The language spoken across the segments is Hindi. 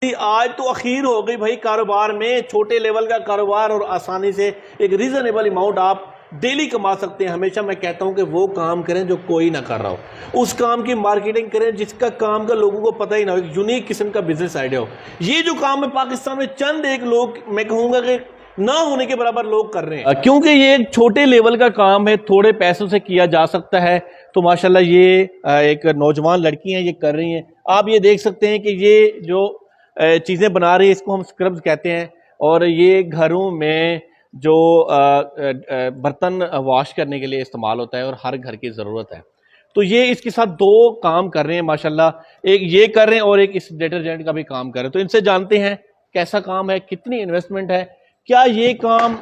आज तो अखीर हो गई भाई कारोबार में। छोटे लेवल का कारोबार और आसानी से एक रीजनेबल अमाउंट आप डेली कमा सकते हैं। हमेशा मैं कहता हूं कि वो काम करें जो कोई ना कर रहा हो, उस काम की मार्केटिंग करें जिसका काम का लोगों को पता ही ना हो, एक यूनिक किस्म का बिजनेस आइडिया हो। ये जो काम है पाकिस्तान में चंद एक लोग, मैं कहूंगा कि ना होने के बराबर लोग कर रहे हैं, क्योंकि ये एक छोटे लेवल का काम है, थोड़े पैसों से किया जा सकता है। तो माशाल्लाह ये एक नौजवान लड़की हैं, ये कर रही हैं। आप ये देख सकते हैं कि ये जो चीज़ें बना रही है इसको हम स्क्रब्स कहते हैं, और ये घरों में जो बर्तन वॉश करने के लिए इस्तेमाल होता है और हर घर की ज़रूरत है। तो ये इसके साथ दो काम कर रहे हैं माशाल्लाह, एक ये कर रहे हैं और एक इस डिटर्जेंट का भी काम कर रहे हैं। तो इनसे जानते हैं कैसा काम है, कितनी इन्वेस्टमेंट है, क्या ये काम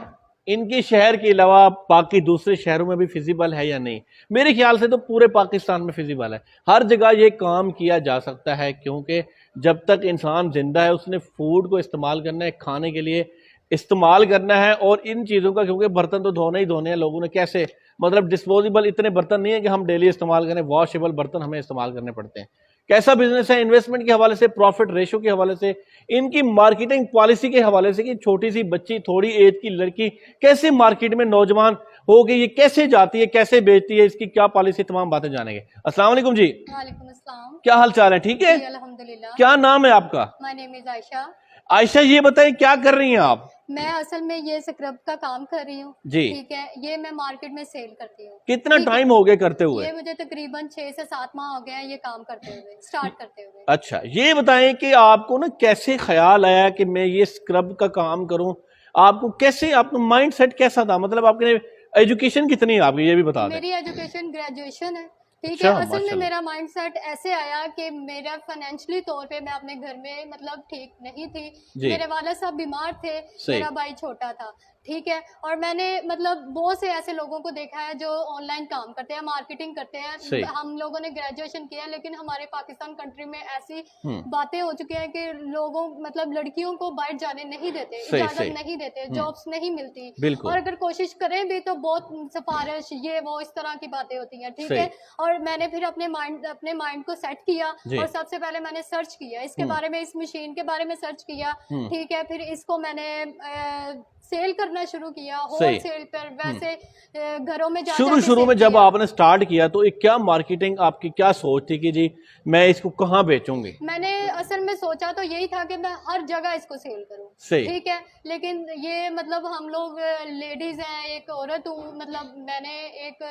इनके शहर के अलावा बाकी दूसरे शहरों में भी फिजिबल है या नहीं। मेरे ख्याल से तो पूरे पाकिस्तान में फिजिबल है, हर जगह ये काम किया जा सकता है, क्योंकि जब तक इंसान जिंदा है उसने फूड को इस्तेमाल करना है, खाने के लिए इस्तेमाल करना है। और इन चीज़ों का, क्योंकि बर्तन तो धोने ही धोने हैं लोगों ने, कैसे मतलब डिस्पोजेबल इतने बर्तन नहीं है कि हम डेली इस्तेमाल करें, वॉशेबल बर्तन हमें इस्तेमाल करने पड़ते हैं। कैसा बिजनेस है इन्वेस्टमेंट के हवाले से, प्रॉफिट रेशो के हवाले से, इनकी मार्केटिंग पॉलिसी के हवाले से कि छोटी सी बच्ची, थोड़ी एज की लड़की कैसे मार्केट में नौजवान हो गई, ये कैसे जाती है, कैसे बेचती है, इसकी क्या पॉलिसी, तमाम बातें जानेंगे। अस्सलाम वालेकुम जी। वालेकुम अस्सलाम। क्या हाल चाल है? ठीक है, अल्हम्दुलिल्लाह। क्या नाम है आपका? My name is Ayesha. Ayesha, ये बताइए क्या कर रही हैं आप? मैं असल में ये स्क्रब का काम कर रही हूँ जी। ठीक है, ये मैं मार्केट में सेल करती हूँ। कितना टाइम हो गया करते हुए? ये मुझे तकरीबन 6 से 7 माह हो गए हैं ये काम करते हुए, स्टार्ट करते हुए। अच्छा, ये बताएं कि आपको ना कैसे ख्याल आया कि मैं ये स्क्रब का काम करूं, आपको कैसे, आपका माइंड सेट कैसा था, मतलब आपके एजुकेशन कितनी है आपकी, ये भी बता दें। मेरी एजुकेशन ग्रेजुएशन है ठीक अच्छा, है। असल में माशाल्लाह। मेरा माइंड सेट ऐसे आया कि मेरा फाइनेंशियली तौर पे मैं अपने घर में मतलब ठीक नहीं थी। जी। मेरे वाला साहब बीमार थे, सही। मेरा भाई छोटा था ठीक है। और मैंने मतलब बहुत से ऐसे लोगों को देखा है जो ऑनलाइन काम करते हैं, मार्केटिंग करते हैं। हम लोगों ने ग्रेजुएशन किया है, लेकिन हमारे पाकिस्तान कंट्री में ऐसी बातें हो चुकी हैं कि लोगों मतलब लड़कियों को बाहर जाने नहीं देते, इजाजत नहीं देते, जॉब्स नहीं मिलती, और अगर कोशिश करें भी तो बहुत सिफारिश, ये वो इस तरह की बातें होती हैं ठीक है। और मैंने फिर अपने माइंड को सेट किया और सबसे पहले मैंने सर्च किया इसके बारे में, इस मशीन के बारे में सर्च किया ठीक है। फिर इसको मैंने सेल करना शुरू किया होल सेल पर। वैसे घरों में शुरू में जब आपने स्टार्ट किया तो क्या मार्केटिंग आपकी क्या सोच थी कि जी मैं इसको कहाँ बेचूंगी? मैंने असल में सोचा तो यही था कि मैं हर जगह इसको सेल करूं ठीक है। लेकिन ये मतलब हम लोग लेडीज हैं, एक औरत हूँ, मतलब मैंने एक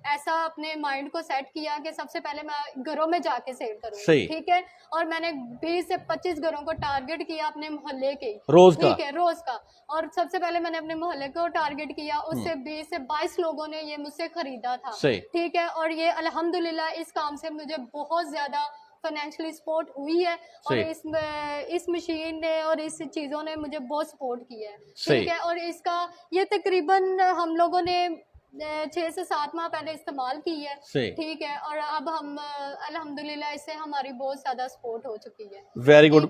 ऐसा अपने माइंड को सेट किया कि सबसे पहले मैं घरों में जाके सेल करूँ ठीक है। और मैंने 20 से 25 घरों को टारगेट किया अपने मोहल्ले के रोज का। और सबसे पहले मैंने अपने मोहल्ले को टारगेट किया, उससे 20 से 22 लोगों ने ये मुझसे खरीदा था ठीक है। और ये अल्हम्दुलिल्लाह इस काम से मुझे बहुत ज्यादा फाइनेंशियली सपोर्ट हुई है, और इस मशीन ने और इस चीजों ने मुझे बहुत सपोर्ट किया है ठीक है। और इसका ये तकरीबन हम लोगों ने 6 से 7 माह पहले इस्तेमाल की है ठीक है। और अब हम अल्हम्दुलिल्लाह इससे हमारी बहुत ज्यादा सपोर्ट हो चुकी है। Very good,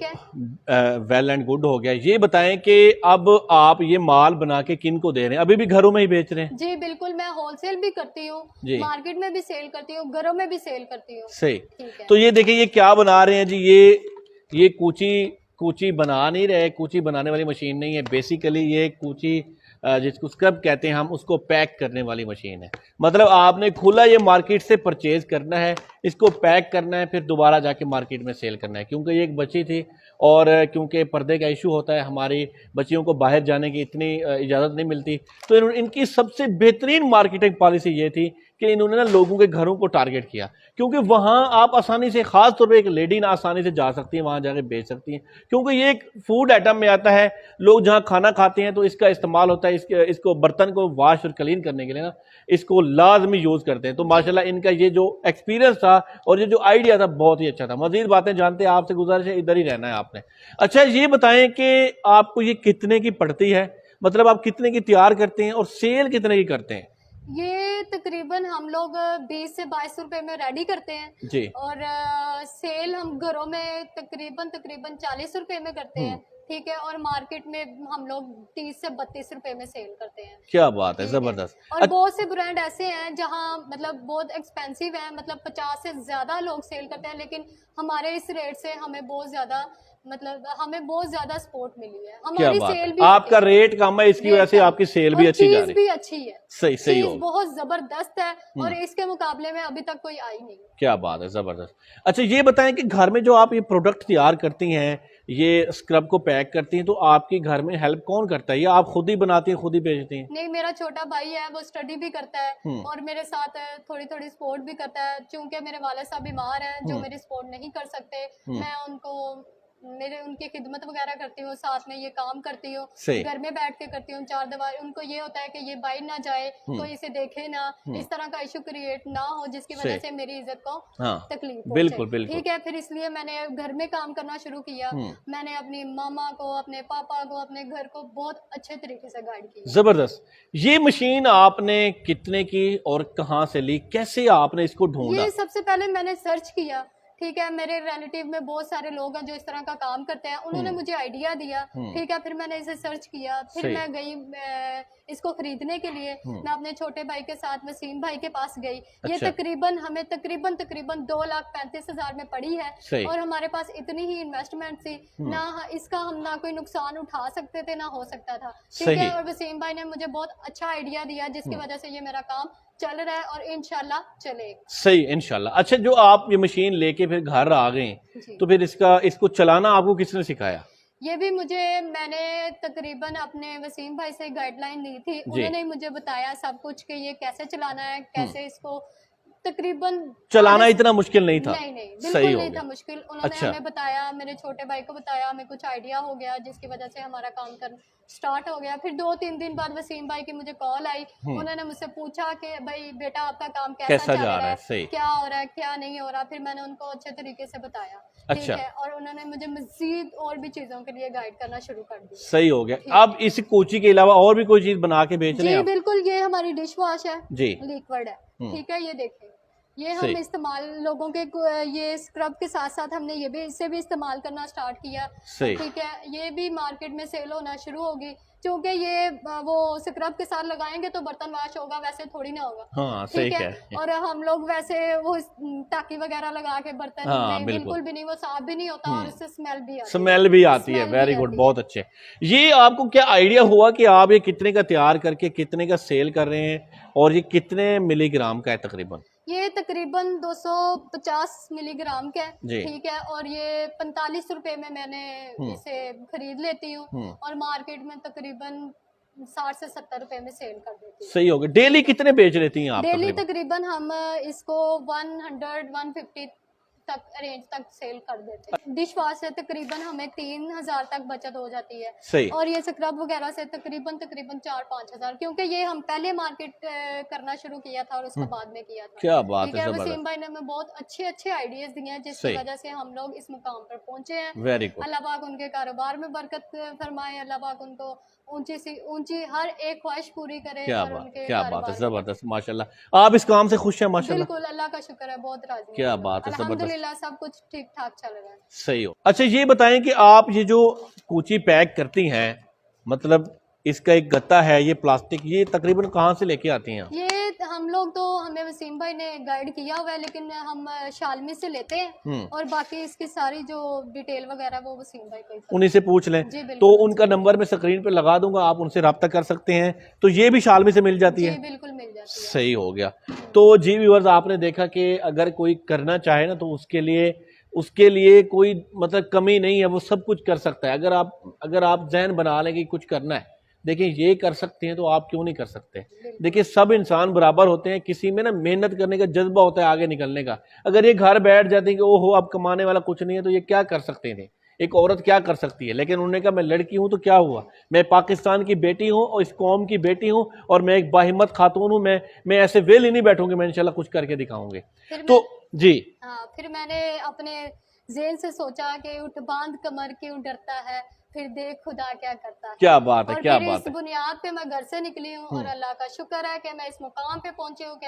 well and good हो गया। ये बताएं कि अब आप ये माल बना के किन को दे रहे हैं? अभी भी घरों में ही बेच रहे हैं? जी बिल्कुल, मैं होलसेल भी करती हूँ, मार्केट में भी सेल करती हूँ, घरों में भी सेल करती हूँ। सही ठीक है। तो ये देखिए ये क्या बना रहे हैं जी, ये कूची बना नहीं रहे, कूची बनाने वाली मशीन नहीं है। बेसिकली ये कूची जिसको स्क्रब कहते हैं हम, उसको पैक करने वाली मशीन है। मतलब आपने खुला ये मार्केट से परचेज करना है, इसको पैक करना है, फिर दोबारा जाके मार्केट में सेल करना है। क्योंकि ये एक बच्ची थी और क्योंकि पर्दे का इशू होता है, हमारी बच्चियों को बाहर जाने की इतनी इजाज़त नहीं मिलती, तो इनकी सबसे बेहतरीन मार्केटिंग पॉलिसी ये थी कि इन्होंने ना लोगों के घरों को टारगेट किया, क्योंकि वहाँ आप आसानी से, खास तौर पे एक लेडी ना आसानी से जा सकती है, वहाँ जाके बेच सकती हैं, क्योंकि ये एक फूड आइटम में आता है। लोग जहाँ खाना खाते हैं तो इसका इस्तेमाल होता है, इसको बर्तन को वॉश और क्लीन करने के लिए ना इसको लाजमी यूज़ करते हैं। तो माशाल्लाह इनका ये जो एक्सपीरियंस था और ये जो आइडिया था बहुत ही अच्छा था। मजीद बातें जानते हैं, आपसे गुजारिश है इधर ही रहना है आपने। अच्छा, ये बताएं कि आपको ये कितने की पड़ती है, मतलब आप कितने की तैयार करते हैं और सेल कितने की करते हैं? ये तकरीबन हम लोग 20 से 22 रुपए में रेडी करते हैं जी। और सेल हम घरों में तकरीबन 40 रुपए में करते हैं ठीक है। और मार्केट में हम लोग 30 से 32 रुपए में सेल करते हैं। क्या बात है, जबरदस्त। और बहुत से ब्रांड ऐसे हैं जहां मतलब बहुत एक्सपेंसिव है, मतलब 50 से ज्यादा लोग सेल करते हैं, लेकिन हमारे इस रेट से हमें बहुत ज्यादा मतलब हमें बहुत ज्यादा सपोर्ट मिली है, क्या हमारी बात सेल है, भी आपका रेट कम है, इसकी वजह से आपकी सेल भी अच्छी जा चीज रही भी अच्छी है, सही सही चीज हो बहुत जबरदस्त है और इसके मुकाबले में अभी तक कोई आई नहीं। क्या बात है, जबरदस्त। अच्छा ये बताएं कि घर में जो आप ये प्रोडक्ट तैयार करती हैं, ये स्क्रब को पैक करती हैं, तो आपके घर में हेल्प कौन करता है, या आप खुद ही बनाती हैं खुद ही बेचती हैं? नहीं, मेरा छोटा भाई है, वो स्टडी भी करता है और मेरे साथ थोड़ी थोड़ी सपोर्ट भी करता है, क्योंकि मेरे वाले साहब बीमार हैं जो मेरी सपोर्ट नहीं कर सकते, मैं उनको उनकी खिदमत वगैरह करती हूँ, साथ में ये काम करती हूँ, घर में बैठ के करती हूँ, 4 दवाई। उनको ये होता है कि ये बाहर ना जाए, कोई इसे देखे ना, इस तरह का इशू क्रिएट ना हो जिसकी वजह से मेरी इज्जत को तकलीफ पहुंचे। बिल्कुल बिल्कुल ठीक है, फिर इसलिए मैंने घर में काम करना शुरू किया। मैंने अपनी मामा को, अपने पापा को, अपने घर को बहुत अच्छे तरीके से गाइड किया। जबरदस्त। ये मशीन आपने कितने की और कहाँ से ली, कैसे आपने इसको ढूंढा? ये सबसे पहले मैंने सर्च किया, ठीक है, मेरे रिलेटिव में बहुत सारे लोग हैं जो इस तरह का काम करते हैं, उन्होंने मुझे आइडिया दिया, ठीक है, फिर मैंने इसे सर्च किया, फिर मैं गई इसको खरीदने के लिए, मैं अपने छोटे भाई के साथ वसीम भाई के पास गई। ये तकरीबन हमें तकरीबन 2,35,000 में पड़ी है और हमारे पास इतनी ही इन्वेस्टमेंट थी ना, इसका हम ना कोई नुकसान उठा सकते थे ना हो सकता था, ठीक है, और वसीम भाई ने मुझे बहुत अच्छा आइडिया दिया जिसकी वजह से ये मेरा काम चल रहा है और इंशाल्लाह चलेगा। सही, इंशाल्लाह। अच्छा, जो आप ये मशीन लेके फिर घर आ गए, तो फिर इसको चलाना आपको किसने सिखाया? ये भी मैंने तकरीबन अपने वसीम भाई से गाइडलाइन ली थी, उन्होंने मुझे बताया सब कुछ कि ये कैसे चलाना है, कैसे इसको तकरीबन चलाना इतना मुश्किल नहीं था। नहीं बिल्कुल नहीं था मुश्किल। उन्होंने हमें बताया, मेरे छोटे भाई को बताया, हमें कुछ आइडिया हो गया जिसकी वजह से हमारा काम करना स्टार्ट हो गया। फिर 2-3 दिन बाद वसीम भाई की मुझे कॉल आई, उन्होंने मुझसे पूछा कि भाई बेटा आपका काम कैसा चल रहा है, क्या हो रहा है, क्या नहीं हो रहा। फिर मैंने उनको अच्छे तरीके से बताया, ठीक है, और उन्होंने मुझे मजीद और भी चीजों के लिए गाइड करना शुरू कर दिया। सही हो गया। अब इस कोची के अलावा और भी कोई चीज बना के बेच रहे हैं? जी बिल्कुल, ये हमारी डिश वॉश है जी, लिक्विड है, ठीक है, ये देखें, ये हम इस्तेमाल लोगों के ये स्क्रब के साथ साथ हमने ये भी इसे भी इस्तेमाल करना स्टार्ट किया, ठीक है, ये भी मार्केट में सेल होना शुरू होगी, क्योंकि ये वो स्क्रब के साथ लगाएंगे तो बर्तन वॉश होगा, वैसे थोड़ी ना होगा। हाँ, ठीक है, और हम लोग वैसे वो टाकी वगैरह लगा के बर्तन बिल्कुल भी नहीं, वो साफ भी नहीं होता और उससे स्मेल भी आती है। वेरी गुड, बहुत अच्छे। ये आपको क्या आइडिया हुआ कि आप ये कितने का तैयार करके कितने का सेल कर रहे हैं, और ये कितने मिलीग्राम का है तकरीबन? ये तकरीबन 250 मिलीग्राम का है, ठीक है, और ये 45 रुपए में मैंने इसे खरीद लेती हूँ और मार्केट में तकरीबन 60 से 70 रुपए में सेल कर देती हूँ। सही हो गया। डेली कितने बेच लेती हैं आप? डेली तकरीबन हम इसको 100-150 तक रेंज तक सेल कर देते हैं। डिश वॉश से तकरीबन हमें 3,000 तक बचत हो जाती है, सही। और ये स्क्रब वगैरह से तकरीबन 4-5 हजार, क्योंकि ये हम पहले मार्केट करना शुरू किया था और उसके बाद में किया था। क्या बात है, वसीम भाई ने हमें बहुत अच्छे आइडियाज दिए हैं जिसकी वजह से हम लोग इस मुकाम पर पहुंचे हैं। Very good. अल्लाह पाक उनके कारोबार में बरकत फरमाए, अल्लाह पाक उनको ऊंची हर एक ख्वाहिश पूरी करे। क्या बात है, जबरदस्त, माशाल्लाह। आप इस काम से खुश हैं? माशाल्लाह, बिल्कुल, अल्लाह का शुक्र है, बहुत राजी। क्या बात है, अल्हम्दुलिल्लाह, सब कुछ ठीक ठाक चल रहा है। सही हो। अच्छा ये बताएं कि आप ये जो कूची पैक करती हैं, मतलब इसका एक गत्ता है, ये प्लास्टिक, ये तकरीबन कहाँ से लेके आती हैं? ये हम लोग तो, हमें वसीम भाई ने गाइड किया हुआ है, लेकिन हम शालमी से लेते हैं और बाकी इसकी सारी जो डिटेल वगैरह वो वसीम भाई को उन्हीं से पूछ लें। तो उनका नंबर मैं स्क्रीन पे लगा दूंगा, आप उनसे रब्ता कर सकते हैं। तो ये भी शालमी से मिल जाती है? बिल्कुल मिल जाती है। सही हो गया। तो जी व्यूअर्स, आपने देखा कि अगर कोई करना चाहे ना, तो उसके लिए कोई मतलब कमी नहीं है, वो सब कुछ कर सकता है। अगर आप जहन बना लें कि कुछ करना है, देखिए ये कर सकते हैं, तो आप क्यों नहीं कर सकते? देखिए सब इंसान बराबर होते हैं, किसी में ना मेहनत करने का जज्बा होता है आगे निकलने का। अगर ये घर बैठ जाते हैं कि ओहो अब कमाने वाला कुछ नहीं है, तो ये क्या कर सकते थे? एक औरत क्या कर सकती है? लेकिन उन्होंने कहा मैं लड़की हूं तो क्या हुआ, मैं पाकिस्तान की बेटी हूं और इस कौम की बेटी हूं, और मैं एक बाहिम्मत खातून हूं, मैं ऐसे वेल ही नहीं बैठूंगी, मैं इंशाल्लाह कुछ करके दिखाऊंगी। तो जी हाँ, फिर मैंने अपने ज़हन से सोचा कि उठ बांध कमर क्यों डरता है, फिर देख खुदा क्या करता है। क्या बात है, क्या बात है। इस बुनियाद पे मैं घर से निकली हूँ और अल्लाह का शुक्र है कि मैं इस मुकाम पे पहुंची हूँ कि